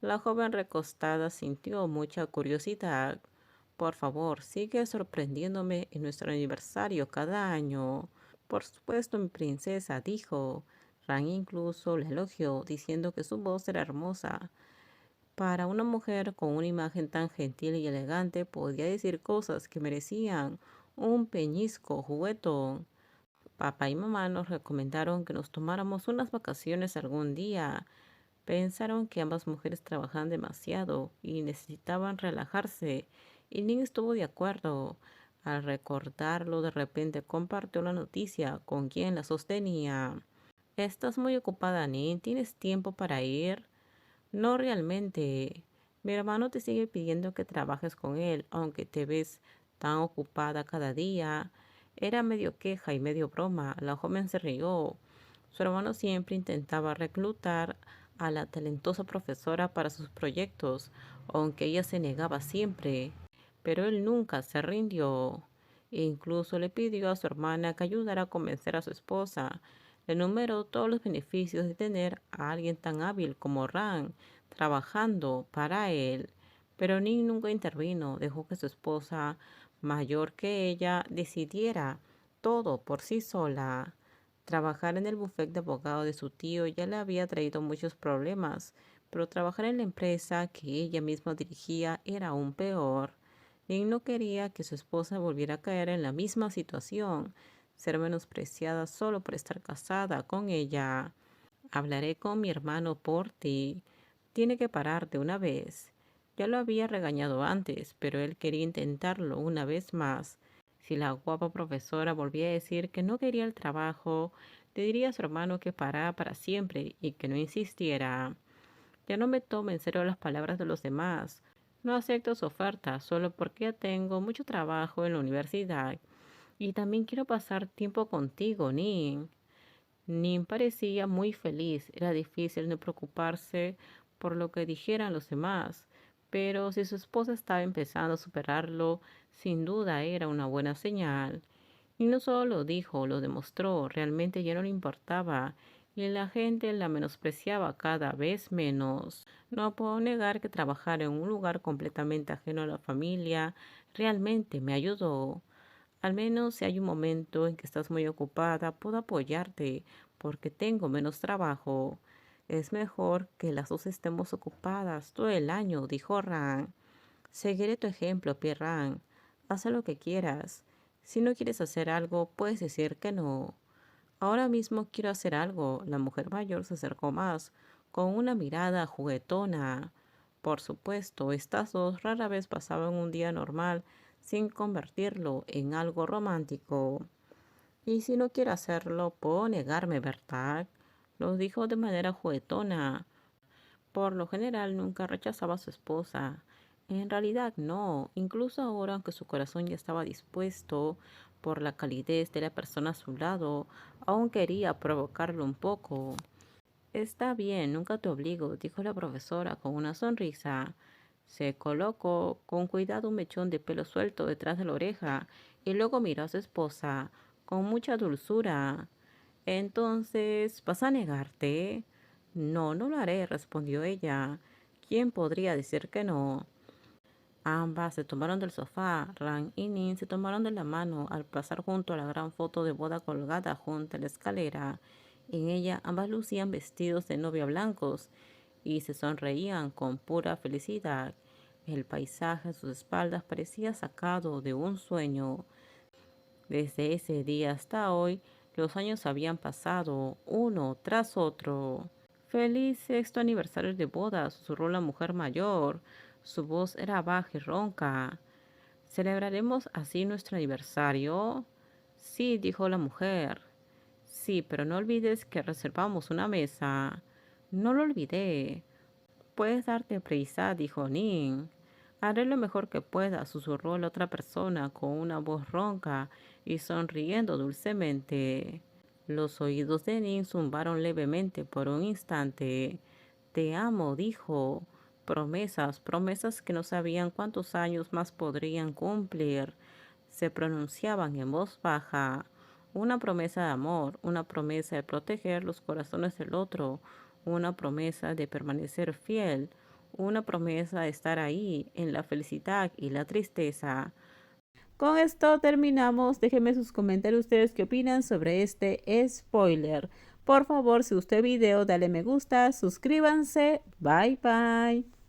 La joven recostada sintió mucha curiosidad. Por favor, sigue sorprendiéndome en nuestro aniversario cada año. Por supuesto, mi princesa, dijo. Ran incluso la elogió, diciendo que su voz era hermosa. Para una mujer con una imagen tan gentil y elegante, podía decir cosas que merecían un peñisco juguetón. Papá y mamá nos recomendaron que nos tomáramos unas vacaciones algún día. Pensaron que ambas mujeres trabajaban demasiado y necesitaban relajarse, y Ning estuvo de acuerdo. Al recordarlo, de repente compartió la noticia con quien la sostenía. ¿Estás muy ocupada, Ning? ¿Tienes tiempo para ir? No realmente. Mi hermano te sigue pidiendo que trabajes con él, aunque te ves tan ocupada cada día. Era medio queja y medio broma. La joven se rió. Su hermano siempre intentaba reclutar a la talentosa profesora para sus proyectos, aunque ella se negaba siempre. Pero él nunca se rindió. E incluso le pidió a su hermana que ayudara a convencer a su esposa. Le enumeró todos los beneficios de tener a alguien tan hábil como Ran trabajando para él. Pero Ning nunca intervino, dejó que su esposa, mayor que ella, decidiera todo por sí sola. Trabajar en el bufete de abogado de su tío ya le había traído muchos problemas, pero trabajar en la empresa que ella misma dirigía era aún peor. Ning no quería que su esposa volviera a caer en la misma situación, ser menospreciada solo por estar casada con ella. Hablaré con mi hermano por ti. Tiene que parar de una vez. Ya lo había regañado antes, pero él quería intentarlo una vez más. Si la guapa profesora volvía a decir que no quería el trabajo, le diría a su hermano que parara para siempre y que no insistiera. Ya no me tome en serio las palabras de los demás. No acepto su oferta solo porque ya tengo mucho trabajo en la universidad. Y también quiero pasar tiempo contigo, Nin. Nin parecía muy feliz. Era difícil no preocuparse por lo que dijeran los demás. Pero si su esposa estaba empezando a superarlo, sin duda era una buena señal. Y no solo lo dijo, lo demostró, realmente ya no le importaba, y la gente la menospreciaba cada vez menos. No puedo negar que trabajar en un lugar completamente ajeno a la familia realmente me ayudó. Al menos si hay un momento en que estás muy ocupada, puedo apoyarte porque tengo menos trabajo. Es mejor que las dos estemos ocupadas todo el año, dijo Ran. Seguiré tu ejemplo, Pierran. Haz lo que quieras. Si no quieres hacer algo, puedes decir que no. Ahora mismo quiero hacer algo. La mujer mayor se acercó más, con una mirada juguetona. Por supuesto, estas dos rara vez pasaban un día normal sin convertirlo en algo romántico. Y si no quiero hacerlo, puedo negarme, ¿verdad? Lo dijo de manera juguetona. Por lo general nunca rechazaba a su esposa. En realidad no, incluso ahora aunque su corazón ya estaba dispuesto por la calidez de la persona a su lado, aún quería provocarlo un poco. Está bien, nunca te obligo, dijo la profesora con una sonrisa. Se colocó con cuidado un mechón de pelo suelto detrás de la oreja y luego miró a su esposa con mucha dulzura. Entonces, ¿vas a negarte? No, no lo haré, respondió ella. ¿Quién podría decir que no? Ambas se tomaron del sofá. Ran y Nin se tomaron de la mano al pasar junto a la gran foto de boda colgada junto a la escalera. En ella ambas lucían vestidos de novia blancos y se sonreían con pura felicidad. El paisaje a sus espaldas parecía sacado de un sueño. Desde ese día hasta hoy, los años habían pasado uno tras otro. Feliz sexto aniversario de boda, susurró la mujer mayor. Su voz era baja y ronca. ¿Celebraremos así nuestro aniversario? Sí, dijo la mujer. Sí, pero no olvides que reservamos una mesa. No lo olvidé. Puedes darte prisa, dijo Nin. Haré lo mejor que pueda, susurró la otra persona con una voz ronca y sonriendo dulcemente. Los oídos de Nin zumbaron levemente por un instante. Te amo, dijo. Promesas, promesas que no sabían cuántos años más podrían cumplir. Se pronunciaban en voz baja. Una promesa de amor, una promesa de proteger los corazones del otro, una promesa de permanecer fiel, una promesa de estar ahí en la felicidad y la tristeza. Con esto terminamos. Déjenme sus comentarios ustedes qué opinan sobre este spoiler. Por favor, si gustó el video, dale me gusta, suscríbanse. Bye bye.